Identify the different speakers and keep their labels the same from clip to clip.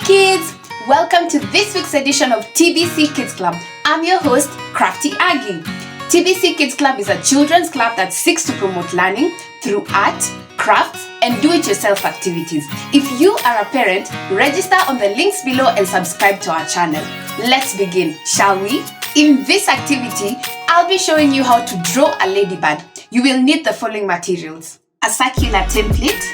Speaker 1: kids! Welcome to this week's edition of TBC Kids Club. I'm your host, Crafty Aggie. TBC Kids Club is a children's club that seeks to promote learning through art, crafts, and do-it-yourself activities. If you are a parent, register on the links below and subscribe to our channel. Let's begin, shall we? In this activity, I'll be showing you how to draw a ladybird. You will need the following materials: a circular template,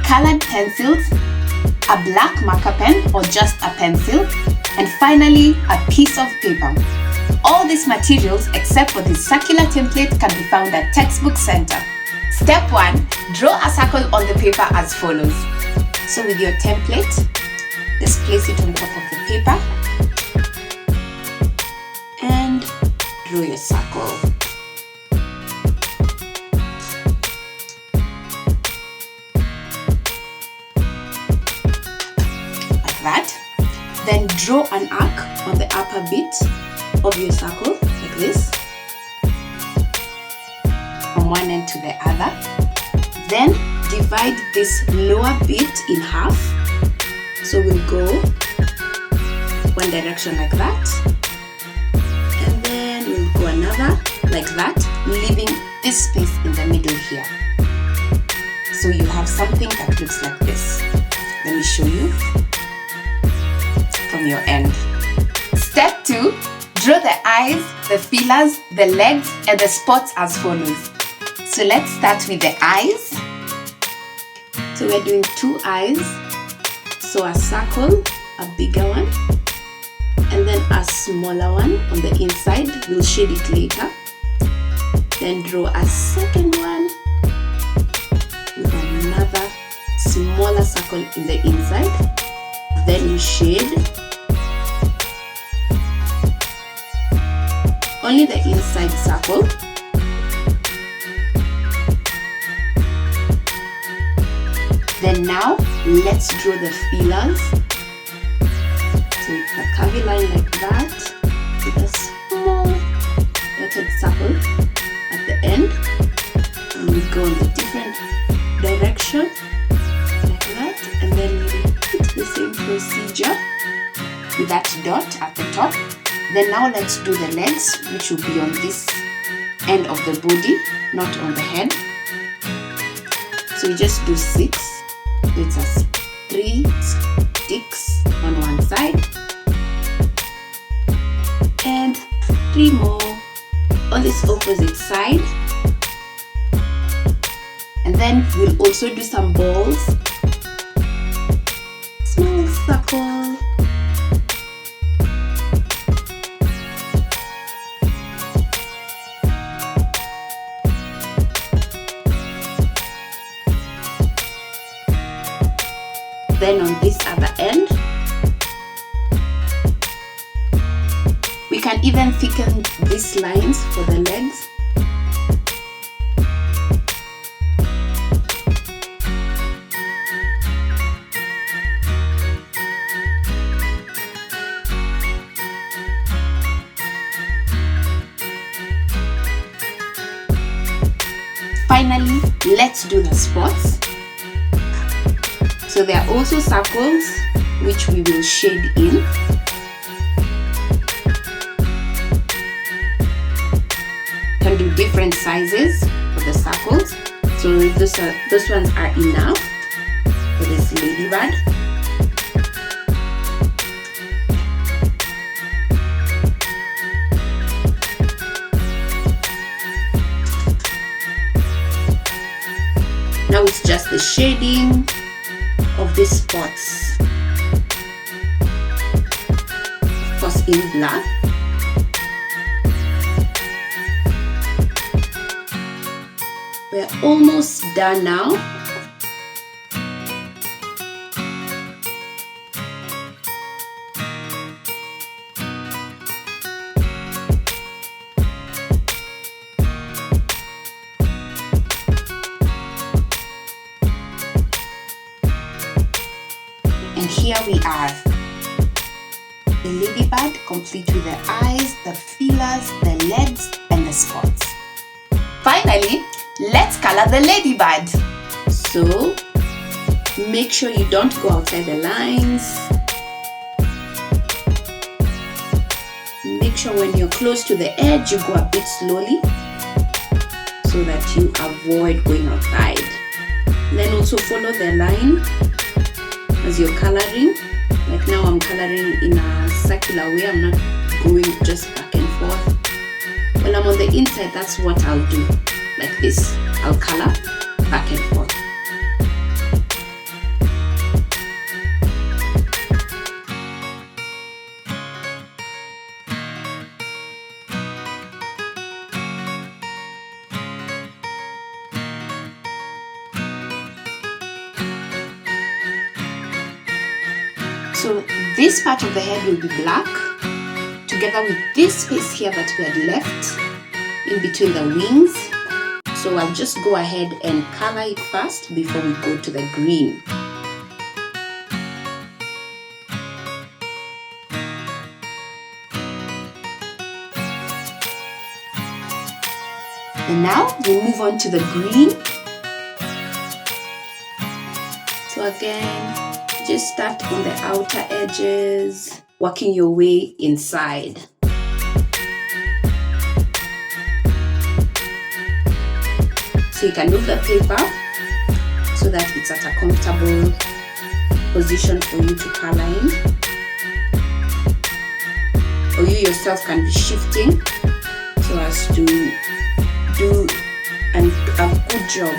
Speaker 1: colored pencils, a black marker pen or just a pencil, and finally a piece of paper. All these materials except for the circular template can be found at Textbook Center. Step 1. Draw a circle on the paper as follows. So with your template, just place it on top of the paper and draw your circle. That. Then draw an arc on the upper bit of your circle like this, from one end to the other. Then divide this lower bit in half. So we'll go one direction like that, and then we'll go another like that, leaving this space in the middle here. So you have something that looks like this. Let me show you from your end. Step 2. Draw the eyes, the feelers, the legs, and the spots as follows. So let's start with the eyes. So we're doing 2 eyes. So a circle, a bigger one, and then a smaller one on the inside. We'll shade it later. Then draw a second one with another smaller circle in the inside. Then you shade only the inside circle. Then now let's draw the feelers. So it's a curvy line like that with a small dotted circle at the end. And we go in a different direction like that, and then we repeat the same procedure with that dot at the top. Then now let's do the legs, which will be on this end of the body, not on the head. So we just do 6. So it's a 3 sticks on one side and 3 more on this opposite side. And then we'll also do some balls. Small circle. Then on this other end, we can even thicken these lines for the legs. Finally, let's do the spots. So there are also circles which we will shade in. You can do different sizes for the circles. So those ones are enough for this ladybird. Now it's just the shading of these spots, of course in black. We're almost done now. And here we are. The ladybird complete with the eyes, the feelers, the legs, and the spots. Finally, let's color the ladybird. So make sure you don't go outside the lines. make sure when you're close to the edge, you go a bit slowly so that you avoid going outside. Then also follow the line as you're coloring. Like now I'm coloring in a circular way. I'm not going just back and forth. When I'm on the inside, that's what I'll do. Like this, I'll color back and forth. So this part of the head will be black, together with this space here that we had left in between the wings. So I'll just go ahead and color it first before we go to the green. And now we'll move on to the green. So again, just start on the outer edges, working your way inside. So you can move the paper so that it's at a comfortable position for you to color in. Or you yourself can be shifting so as to do a good job.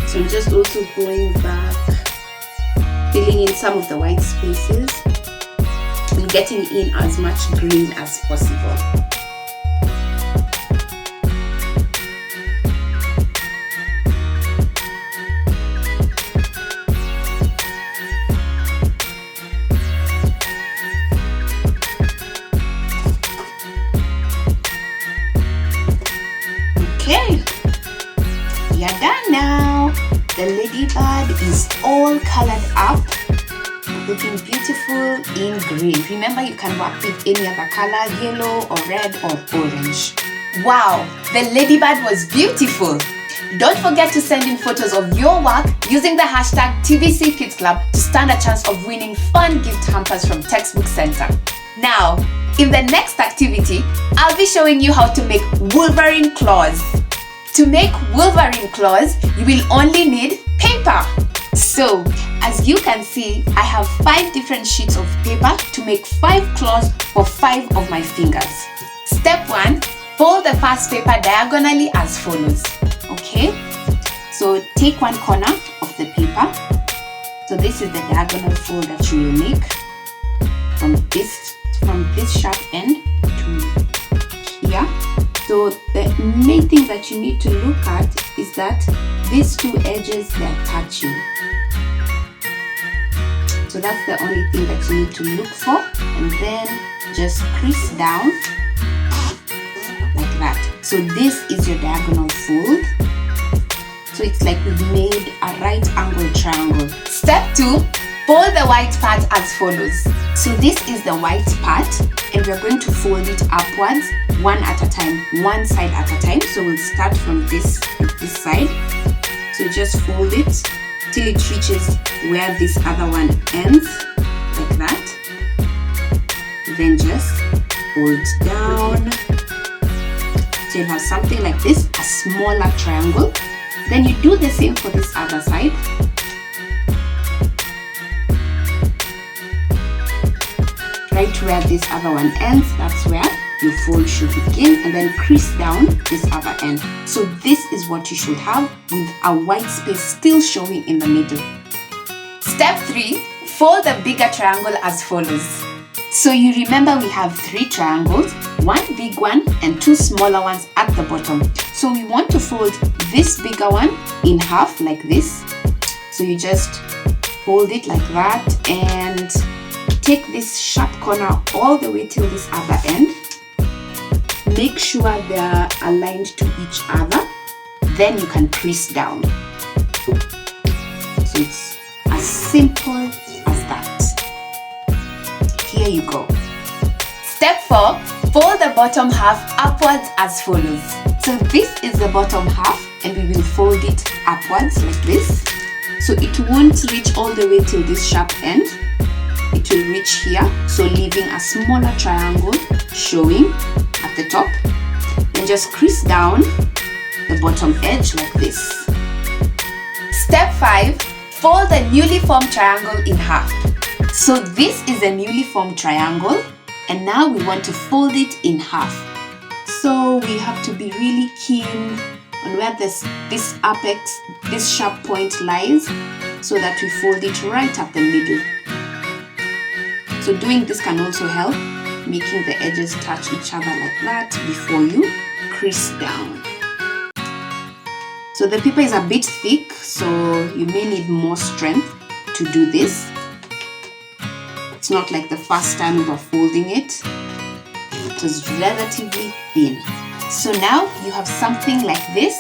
Speaker 1: So I'm just also going back, filling in some of the white spaces and getting in as much green as possible. Okay, we are done now. The ladybird is all colored up, looking beautiful in green. Remember, you can work with any other color, yellow or red or orange. Wow, the ladybird was beautiful. Don't forget to send in photos of your work using the hashtag TBC Kids Club to stand a chance of winning fun gift hampers from Textbook Center. Now, in the next activity, I'll be showing you how to make Wolverine Claws. To make Wolverine Claws, you will only need paper. So, as you can see, I have 5 different sheets of paper to make 5 claws for 5 of my fingers. Step 1, fold the first paper diagonally as follows. Okay, so take one corner of the paper. So this is the diagonal fold that you will make from this sharp end to here. So the main thing that you need to look at is that these 2 edges, they're touching. So that's the only thing that you need to look for, and then just crease down like that. So this is your diagonal fold. So it's like we've made a right angle triangle. Step 2, fold the white part as follows. So this is the white part, and we're going to fold it upwards, one at a time, one side at a time. So we'll start from this side. So just fold it till it reaches where this other one ends, like that. Then just fold down. So you'll have something like this, a smaller triangle. Then you do the same for this other side. Right where this other one ends, that's where your fold should begin, and then crease down this other end. So this is what you should have, with a white space still showing in the middle. Step 3, fold the bigger triangle as follows. So you remember we have 3 triangles, one big one and 2 smaller ones at the bottom. So we want to fold this bigger one in half like this. So you just fold it like that and take this sharp corner all the way till this other end. Make sure they are aligned to each other. Then you can crease down. So it's as simple as that. Here you go. Step 4, fold the bottom half upwards as follows. So this is the bottom half and we will fold it upwards like this. So it won't reach all the way till this sharp end. It will reach here, so leaving a smaller triangle showing at the top. Then just crease down the bottom edge like this. Step 5, fold the newly formed triangle in half. So this is a newly formed triangle and now we want to fold it in half. So we have to be really keen on where this apex, this sharp point lies, so that we fold it right up the middle. So doing this can also help, making the edges touch each other like that before you crease down. So the paper is a bit thick, so you may need more strength to do this. It's not like the first time we were folding it. It was relatively thin. So now you have something like this,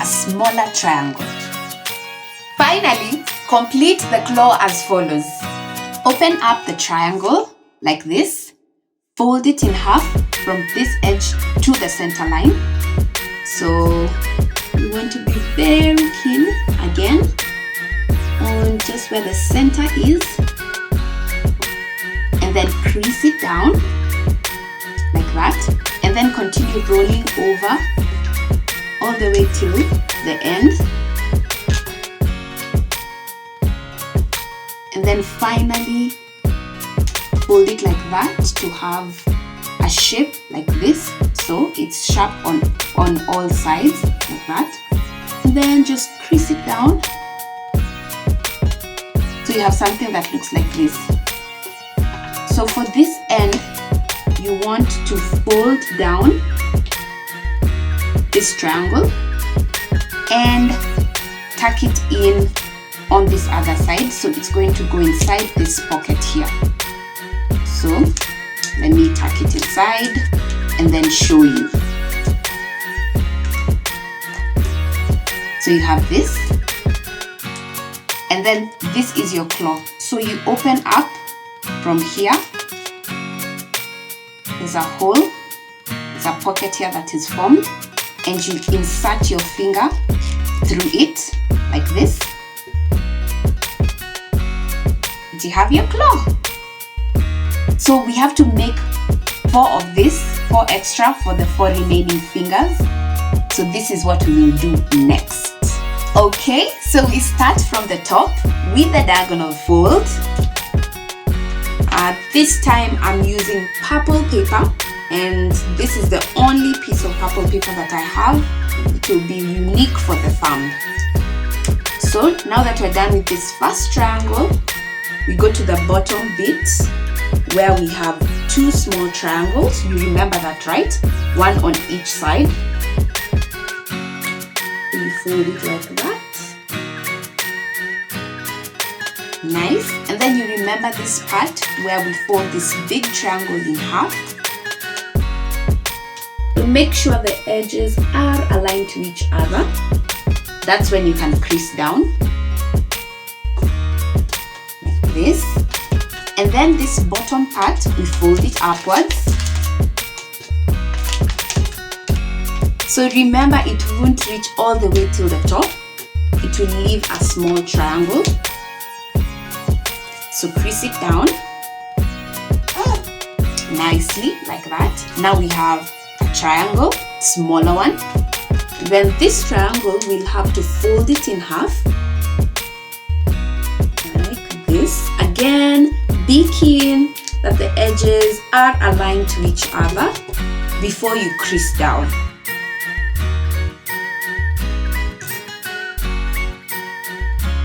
Speaker 1: a smaller triangle. Finally, complete the claw as follows. Open up the triangle like this, fold it in half from this edge to the center line. So you want to be very keen again on just where the center is, and then crease it down like that, and then continue rolling over all the way till the end. And then finally fold it like that to have a shape like this, so it's sharp on all sides like that. And then just crease it down so you have something that looks like this. So for this end you want to fold down this triangle and tuck it in on this other side, so it's going to go inside this pocket here. So let me tuck it inside and then show you. So you have this, and then this is your claw. So you open up from here, there's a hole, there's a pocket here that is formed, and you insert your finger through it like this. You have your claw. So we have to make 4 of this, 4 extra for the 4 remaining fingers. So this is what we will do next. Okay, so we start from the top with the diagonal fold. This time I'm using purple paper, and this is the only piece of purple paper that I have. It will be unique for the thumb. So now that we're done with this first triangle, we go to the bottom bit where we have 2 small triangles. You remember that, right? One on each side. We fold it like that. Nice. And then you remember this part where we fold this big triangle in half. To make sure the edges are aligned to each other. That's when you can crease down. This, and then this bottom part we fold it upwards. So remember, it won't reach all the way till the top. It will leave a small triangle. So crease it down nicely like that. Now we have a triangle, smaller one. Then this triangle, we'll have to fold it in half like this. Again, be keen that the edges are aligned to each other before you crease down.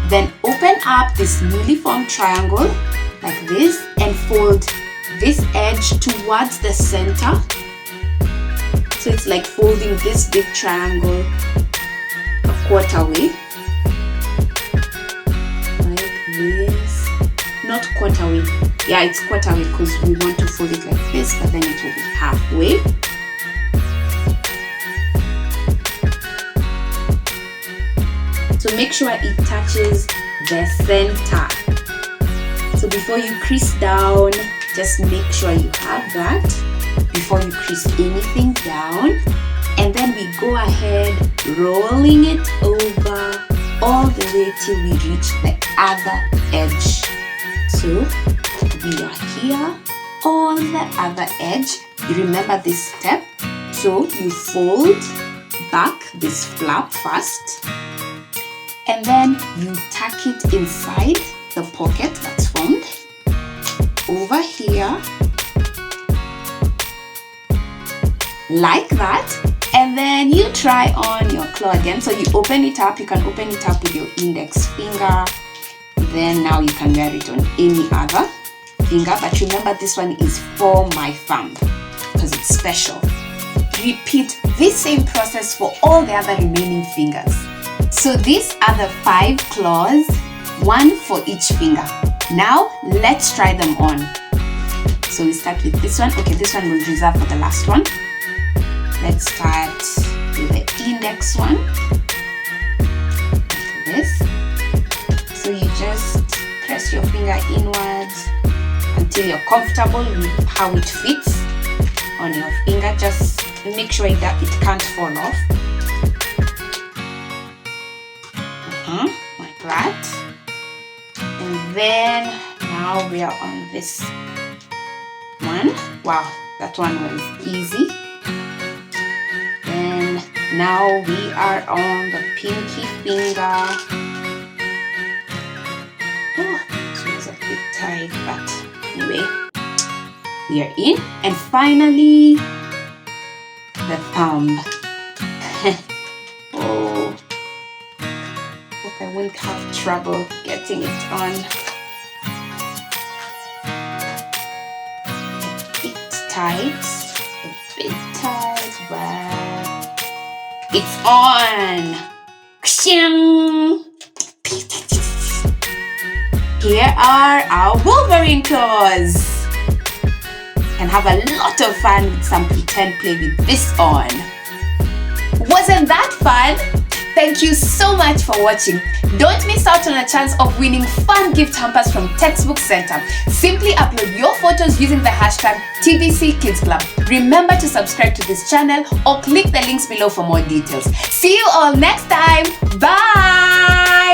Speaker 1: Then open up this newly formed triangle like this and fold this edge towards the center. So it's like folding this big triangle a quarter way. Like this. Not quarter way. Yeah, it's quarter way because we want to fold it like this, but then it will be halfway. So make sure it touches the center. So before you crease down, just make sure you have that before you crease anything down. And then we go ahead rolling it over all the way till we reach the other edge. So we are here on the other edge. You remember this step. So you fold back this flap first, and then you tuck it inside the pocket that's formed over here like that. And then you try on your claw again. So you open it up. You can open it up with your index finger. Then now you can wear it on any other finger, but remember this one is for my thumb because it's special. Repeat this same process for all the other remaining fingers. So these are the 5 claws, one for each finger. Now let's try them on. So we start with this one. Okay, this one we'll reserve for the last one. Let's start with the index one. Like this. So you just press your finger inwards until you're comfortable with how it fits on your finger. Just make sure that it can't fall off. Like that. And then now we are on this one. Wow, that one was easy. Then now we are on the pinky finger. Tight, but anyway, we are in. And finally the thumb. Oh, hope I won't have trouble getting it on. A bit tight, but it's on. Here are our Wolverine Claws. Can have a lot of fun with some pretend play with this on. Wasn't that fun? Thank you so much for watching. Don't miss out on a chance of winning fun gift hampers from Textbook Center. Simply upload your photos using the hashtag TBCKidsClub. Remember to subscribe to this channel or click the links below for more details. See you all next time. Bye!